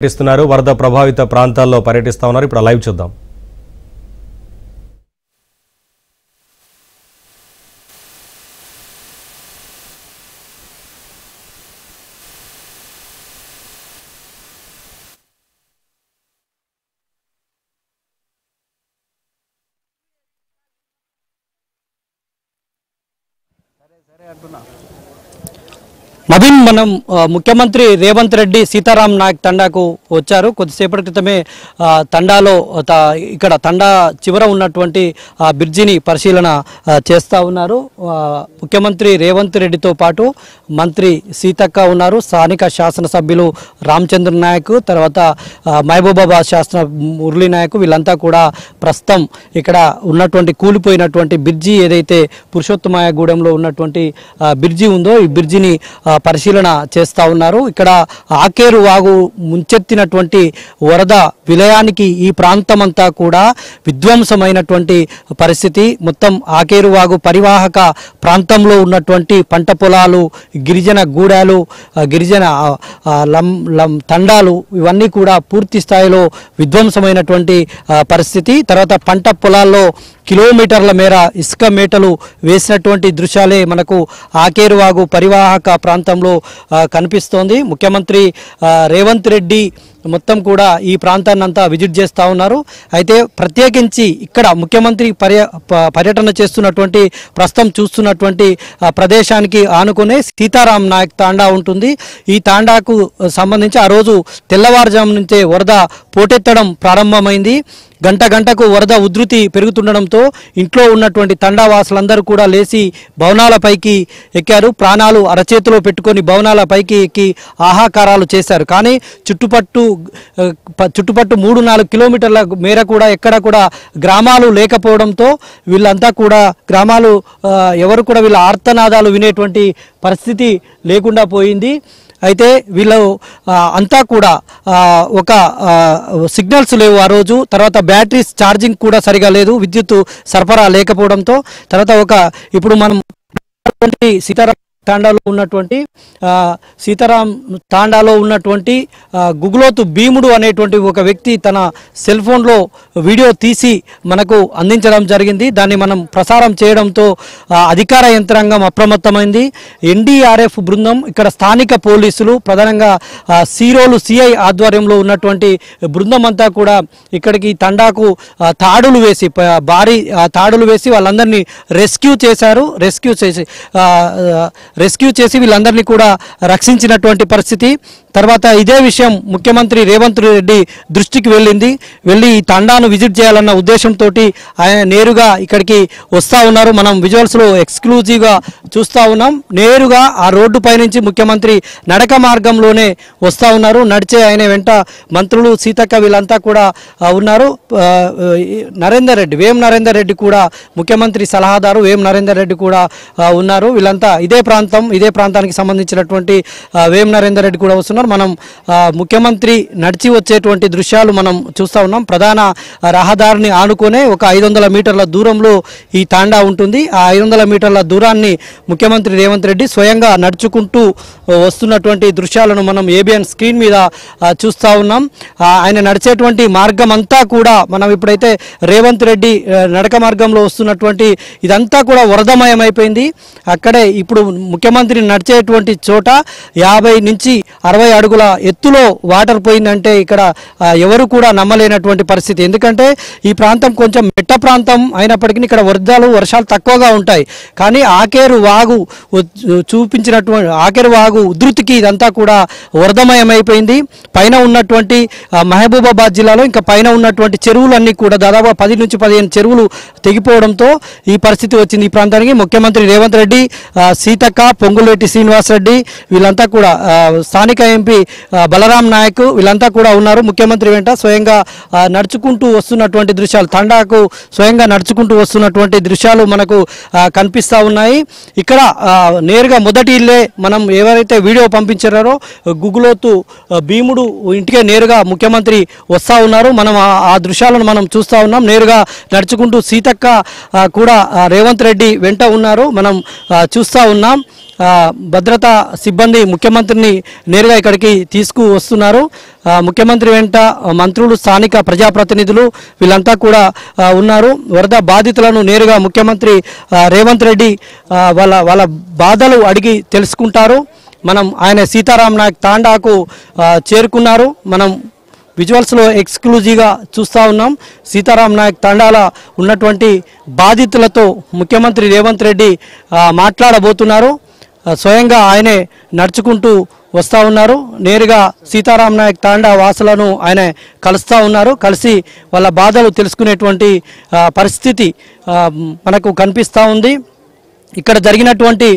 పర్యటిస్తున్నారు వరద ప్రభావిత ప్రాంతాల్లో పర్యటిస్తా ఉన్నారు ఇప్పుడు లైవ్ చూద్దాం నవీన్ మనం ముఖ్యమంత్రి రేవంత్ రెడ్డి సీతారాం నాయక్ తండాకు వచ్చారు. కొద్దిసేపటి క్రితమే తండాలో ఇక్కడ తండా చివర ఉన్నటువంటి బ్రిడ్జిని పరిశీలన చేస్తూ ఉన్నారు. ముఖ్యమంత్రి రేవంత్ రెడ్డితో పాటు మంత్రి సీతక్క ఉన్నారు, స్థానిక శాసనసభ్యులు రామచంద్ర నాయక్, తర్వాత మహబూబాబాద్ శాసన మురళీ నాయక్, వీళ్ళంతా కూడా ప్రస్తుతం ఇక్కడ ఉన్నటువంటి కూలిపోయినటువంటి బ్రిడ్జి ఏదైతే పురుషోత్తమయగూడెంలో ఉన్నటువంటి బ్రిడ్జి ఉందో ఈ బ్రిడ్జిని పరిశీలన చేస్తూ ఉన్నారు. ఇక్కడ ఆకేరు వాగు ముంచెత్తినటువంటి వరద విలయానికి ఈ ప్రాంతం అంతా కూడా విధ్వంసమైనటువంటి పరిస్థితి. మొత్తం ఆకేరు వాగు పరివాహక ప్రాంతంలో ఉన్నటువంటి పంట పొలాలు, గిరిజన గూడాలు, గిరిజన తండాలు ఇవన్నీ కూడా పూర్తి స్థాయిలో విధ్వంసమైనటువంటి పరిస్థితి. తర్వాత పంట పొలాల్లో కిలోమీటర్ల మేర ఇసుక మేటలు వేసినటువంటి దృశ్యాలే మనకు ఆకేరువాగు పరివాహక ప్రాంతంలో కనిపిస్తోంది. ముఖ్యమంత్రి రేవంత్ రెడ్డి మొత్తం కూడా ఈ ప్రాంతాన్ని అంతా విజిట్ చేస్తూ ఉన్నారు. అయితే ప్రత్యేకించి ఇక్కడ ముఖ్యమంత్రి పర్యటన చేస్తున్నటువంటి ప్రస్తుతం చూస్తున్నటువంటి ప్రదేశానికి ఆనుకునే సీతారాం నాయక్ తాండా ఉంటుంది. ఈ తాండాకు సంబంధించి ఆ రోజు తెల్లవారుజాము నుంచే వరద పోటెత్తడం ప్రారంభమైంది. గంటకు వరద ఉధృతి పెరుగుతుండడంతో ఇంట్లో ఉన్నటువంటి తండావాసులందరూ కూడా లేచి భవనాలపైకి ఎక్కారు. ప్రాణాలు అరచేతిలో పెట్టుకొని భవనాలపైకి ఎక్కి ఆహాకారాలు చేశారు. కానీ చుట్టుపట్టు 3-4 కిలోమీటర్ల మేర కూడా ఎక్కడ కూడా గ్రామాలు లేకపోవడంతో వీళ్ళంతా కూడా గ్రామాలు ఎవరు కూడా వీళ్ళ ఆర్తనాదాలు వినేటువంటి పరిస్థితి లేకుండా పోయింది. అయితే వీళ్ళు అంతా కూడా ఒక సిగ్నల్స్ లేవు ఆ రోజు. తర్వాత బ్యాటరీస్ ఛార్జింగ్ కూడా సరిగా లేదు, విద్యుత్ సరఫరా లేకపోవడంతో. తర్వాత ఇప్పుడు మనం సీతారాం తాండాలో ఉన్నటువంటి గుగులోతు భీముడు అనేటువంటి ఒక వ్యక్తి తన సెల్ ఫోన్లో వీడియో తీసి మనకు అందించడం జరిగింది. దాన్ని మనం ప్రసారం చేయడంతో అధికార యంత్రాంగం అప్రమత్తమైంది. ఎన్డీఆర్ఎఫ్ బృందం, ఇక్కడ స్థానిక పోలీసులు, ప్రధానంగా సీరోలు సిఐ ఆధ్వర్యంలో ఉన్నటువంటి బృందం అంతా కూడా ఇక్కడికి తండాకు తాడులు వేసి వాళ్ళందరినీ రెస్క్యూ చేసి వీళ్ళందరినీ కూడా రక్షించినటువంటి పరిస్థితి. తర్వాత ఇదే విషయం ముఖ్యమంత్రి రేవంత్ రెడ్డి దృష్టికి వెళ్ళి ఈ తండాను విజిట్ చేయాలన్న ఉద్దేశంతో ఆయన నేరుగా ఇక్కడికి వస్తూ ఉన్నారు. మనం విజువల్స్లో ఎక్స్క్లూజివ్గా చూస్తూ ఉన్నాం. నేరుగా ఆ రోడ్డు పైనుంచి ముఖ్యమంత్రి నడక మార్గంలోనే వస్తూ ఉన్నారు. నడిచే ఆయన వెంట మంత్రులు సీతక్క వీళ్ళంతా కూడా ఉన్నారు. వేం నరేందర్ రెడ్డి కూడా ముఖ్యమంత్రి సలహాదారు వేం నరేందర్ రెడ్డి కూడా ఉన్నారు. వీళ్ళంతా ఇదే ప్రాంతానికి సంబంధించినటువంటి వేం నరేందర్ రెడ్డి కూడా వస్తున్నారు. మనం ముఖ్యమంత్రి నడిచి వచ్చేటువంటి దృశ్యాలు మనం చూస్తూ ఉన్నాం. ప్రధాన రహదారిని ఆనుకునే ఒక 500 మీటర్ల దూరంలో ఈ తాండా ఉంటుంది. ఆ 500 మీటర్ల దూరాన్ని ముఖ్యమంత్రి రేవంత్ రెడ్డి స్వయంగా నడుచుకుంటూ వస్తున్నటువంటి దృశ్యాలను మనం ఏబిఎన్ స్క్రీన్ మీద చూస్తూ ఉన్నాం. ఆయన నడిచేటువంటి మార్గం అంతా కూడా మనం ఇప్పుడైతే రేవంత్ రెడ్డి నడక మార్గంలో వస్తున్నటువంటి ఇదంతా కూడా వరదమయం అయిపోయింది. అక్కడే ఇప్పుడు ముఖ్యమంత్రి నడిచేటువంటి చోట 50 నుంచి 60 అడుగుల ఎత్తులో వాటర్ పోయిందంటే ఇక్కడ ఎవరు కూడా నమ్మలేనటువంటి పరిస్థితి. ఎందుకంటే ఈ ప్రాంతం కొంచెం మెట్ట ప్రాంతం అయినప్పటికీ ఇక్కడ వర్షాలు తక్కువగా ఉంటాయి. కానీ ఆకేరు వాగు ఉధృతికి ఇదంతా కూడా వరదమయం అయిపోయింది. పైన ఉన్నటువంటి మహబూబాబాద్ జిల్లాలో ఇంకా పైన ఉన్నటువంటి చెరువులన్నీ కూడా దాదాపు 10 నుంచి 15 చెరువులు తెగిపోవడంతో ఈ పరిస్థితి వచ్చింది ఈ ప్రాంతానికి. ముఖ్యమంత్రి రేవంత్ రెడ్డి, సీతక్క, పొంగులేటి శ్రీనివాసరెడ్డి వీళ్ళంతా కూడా, స్థానిక ఎంపీ బలరాం నాయక్ వీళ్ళంతా కూడా ఉన్నారు. ముఖ్యమంత్రి వెంట స్వయంగా నడుచుకుంటూ వస్తున్నటువంటి దృశ్యాలు, తండాకు స్వయంగా నడుచుకుంటూ వస్తున్నటువంటి దృశ్యాలు మనకు కనిపిస్తూ ఉన్నాయి. ఇక్కడ నేరుగా మొదటి ఇల్లే మనం ఎవరైతే వీడియో పంపించారో గుగులోతు భీముడు ఇంటికే నేరుగా ముఖ్యమంత్రి వస్తూ ఉన్నారు. మనం ఆ దృశ్యాలను మనం చూస్తూ ఉన్నాం. నేరుగా నడుచుకుంటూ సీతక్క కూడా రేవంత్ రెడ్డి వెంట ఉన్నారు, మనం చూస్తూ ఉన్నాం. భద్రతా సిబ్బంది ముఖ్యమంత్రిని నేరుగా ఇక్కడికి తీసుకువస్తున్నారు. ముఖ్యమంత్రి వెంట మంత్రులు, స్థానిక ప్రజాప్రతినిధులు వీళ్ళంతా కూడా ఉన్నారు. వరద బాధితులను నేరుగా ముఖ్యమంత్రి రేవంత్ రెడ్డి వాళ్ళ బాధలు అడిగి తెలుసుకుంటారు. మనం ఆయన సీతారాం నాయక్ తాండాకు చేరుకున్నారు. మనం విజువల్స్లో ఎక్స్క్లూజివ్గా చూస్తూ ఉన్నాం. సీతారాం నాయక్ తాండాల ఉన్నటువంటి బాధితులతో ముఖ్యమంత్రి రేవంత్ రెడ్డి మాట్లాడబోతున్నారు. స్వయంగా ఆయనే నడుచుకుంటూ వస్తూ ఉన్నారు. నేరుగా సీతారాం నాయక్ తాండా వాసులను ఆయన కలుస్తూ ఉన్నారు. కలిసి వాళ్ళ బాధలు తెలుసుకునేటువంటి పరిస్థితి మనకు కనిపిస్తూ ఉంది. ఇక్కడ జరిగినటువంటి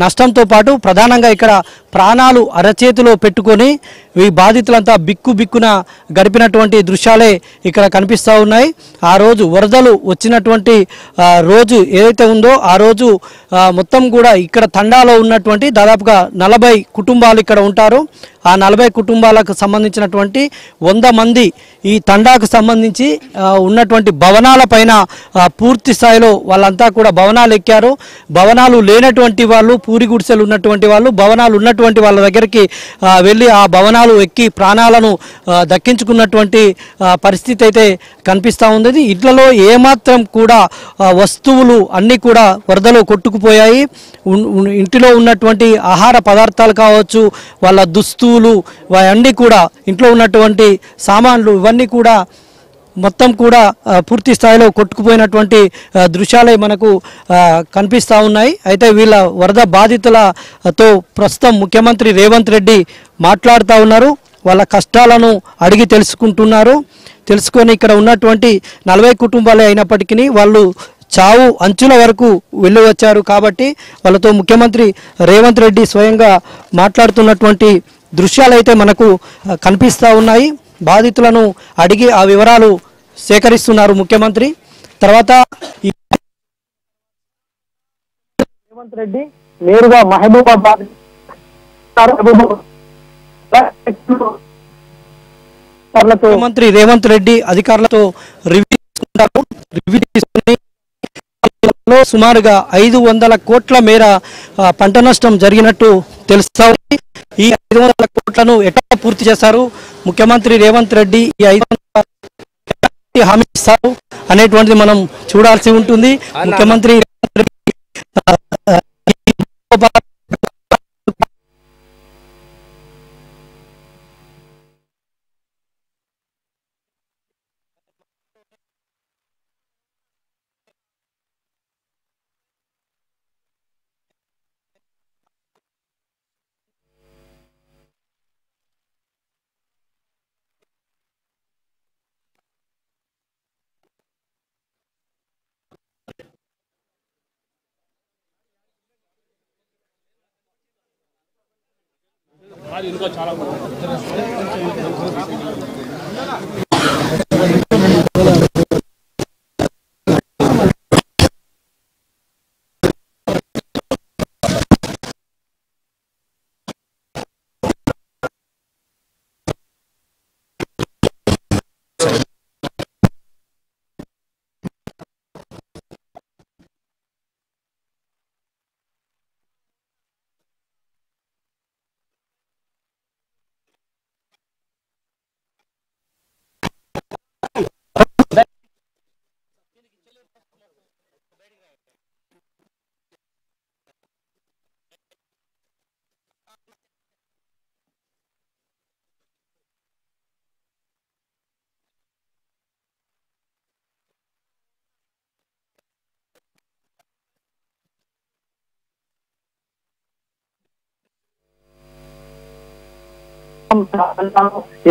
నష్టంతో పాటు ప్రధానంగా ఇక్కడ ప్రాణాలు అరచేతిలో పెట్టుకొని ఈ బాధితులంతా బిక్కున గడిపినటువంటి దృశ్యాలే ఇక్కడ కనిపిస్తూ ఉన్నాయి. ఆ రోజు వరదలు వచ్చినటువంటి రోజు ఏదైతే ఉందో ఆ రోజు మొత్తం కూడా ఇక్కడ తండాలో ఉన్నటువంటి దాదాపుగా 40 కుటుంబాలు ఇక్కడ ఉంటారు. ఆ 40 కుటుంబాలకు సంబంధించినటువంటి 100 మంది ఈ తండాకు సంబంధించి ఉన్నటువంటి భవనాల పైన పూర్తి స్థాయిలో వాళ్ళంతా కూడా భవనాలు ఎక్కారు. భవనాలు లేనటువంటి వాళ్ళు, పూరి గుడిసెలు ఉన్నటువంటి వాళ్ళు, భవనాలు ఉన్నటువంటి వాళ్ళ దగ్గరికి వెళ్ళి ఆ భవనాలు ఎక్కి ప్రాణాలను దక్కించుకున్నటువంటి పరిస్థితి అయితే కనిపిస్తూ ఉంది. ఇళ్లలో ఏమాత్రం కూడా వస్తువులు అన్నీ కూడా వరదలో కొట్టుకుపోయాయి. ఇంటిలో ఉన్నటువంటి ఆహార పదార్థాలు కావచ్చు, వాళ్ళ దుస్తులు అవన్నీ కూడా, ఇంట్లో ఉన్నటువంటి సామాన్లు ఇవన్నీ కూడా మొత్తం కూడా పూర్తి స్థాయిలో కొట్టుకుపోయినటువంటి దృశ్యాలే మనకు కనిపిస్తూ ఉన్నాయి. అయితే వీళ్ళ వరద బాధితులతో ప్రస్తుతం ముఖ్యమంత్రి రేవంత్ రెడ్డి మాట్లాడుతూ ఉన్నారు. వాళ్ళ కష్టాలను అడిగి తెలుసుకొని ఇక్కడ ఉన్నటువంటి 40 కుటుంబాలే అయినప్పటికీ వాళ్ళు చావు అంచుల వరకు వెళ్ళి వచ్చారు. కాబట్టి వాళ్ళతో ముఖ్యమంత్రి రేవంత్ రెడ్డి స్వయంగా మాట్లాడుతున్నటువంటి దృశ్యాలైతే మనకు కనిపిస్తూ ఉన్నాయి. బాధితులను అడిగి ఆ వివరాలు సేకరిస్తున్నారు ముఖ్యమంత్రి. తర్వాత రేవంత్ రెడ్డి నేరుగా మహబూబాబాద్ ముఖ్యమంత్రి రేవంత్ రెడ్డి అధికారులతో రివ్యూ తీసుకుని సుమారుగా 500 కోట్ల మేర పంట నష్టం జరిగినట్టు తెలుస్తా ఉంది. ఈ 500 కోట్లను ఎట్లా పూర్తి చేశారు ముఖ్యమంత్రి రేవంత్ రెడ్డి, ఈ 500 హామీ ఇస్తారు అనేటువంటిది మనం చూడాల్సి ఉంటుంది. ముఖ్యమంత్రి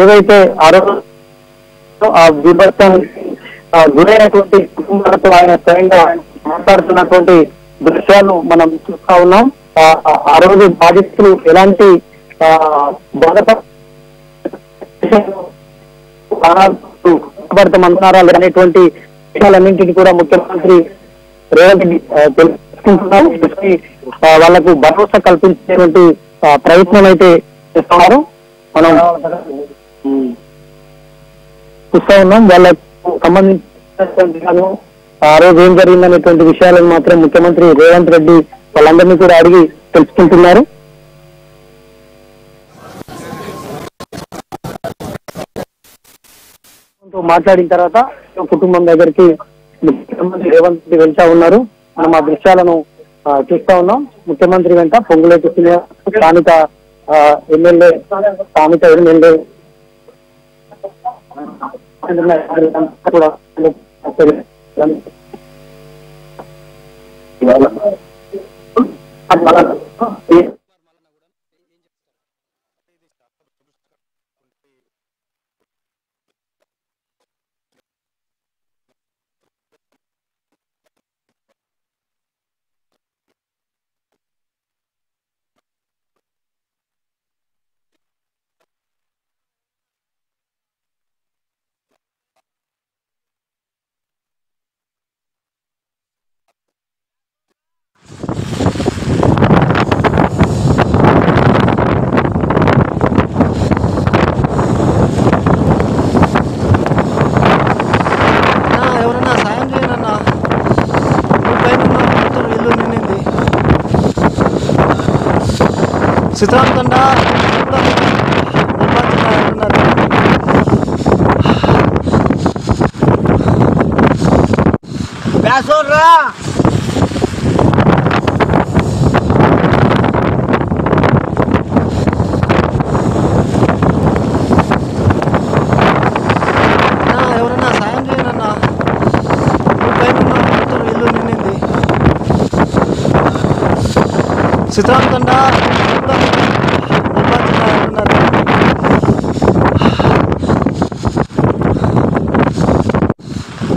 ఏవైతే ఆ విభత్సం గురైనటువంటి కుటుంబాలతో ఆయన స్వయంగా మాట్లాడుతున్నటువంటి దృశ్యాలు మనం చూస్తా ఉన్నాం. ఆ రోజు బాధితులు ఎలాంటి బాధపడతామంటున్నారా అనేటువంటి విషయాలన్నింటినీ కూడా ముఖ్యమంత్రి రేవంత్ రెడ్డి తెలుసుకుంటున్నారు. వాళ్లకు భరోసా కల్పించేటువంటి ప్రయత్నం అయితే చేస్తున్నారు. మనం చూస్తా ఉన్నాం. వాళ్ళకు సంబంధించిన ఆ రోజు ఏం జరిగిందనేటువంటి విషయాలను మాత్రం ముఖ్యమంత్రి రేవంత్ రెడ్డి వాళ్ళందరినీ కూడా అడిగి తెలుసుకుంటున్నారు. మాట్లాడిన తర్వాత కుటుంబం దగ్గరికి ముఖ్యమంత్రి రేవంత్ రెడ్డి వెళ్తా ఉన్నారు. మనం ఆ దృశ్యాలను చూస్తా ఉన్నాం. ముఖ్యమంత్రి వెంట పొంగులేటి స్థానిక ఎమ్మెల్యే కూడా చిత్రాంతండ బ్యాసోర్రా ఎవరన్నా సాయం చేయనన్నా మొత్తం ఇల్లు నిండింది. చిత్రాంతండ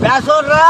బ్యాసోర్రా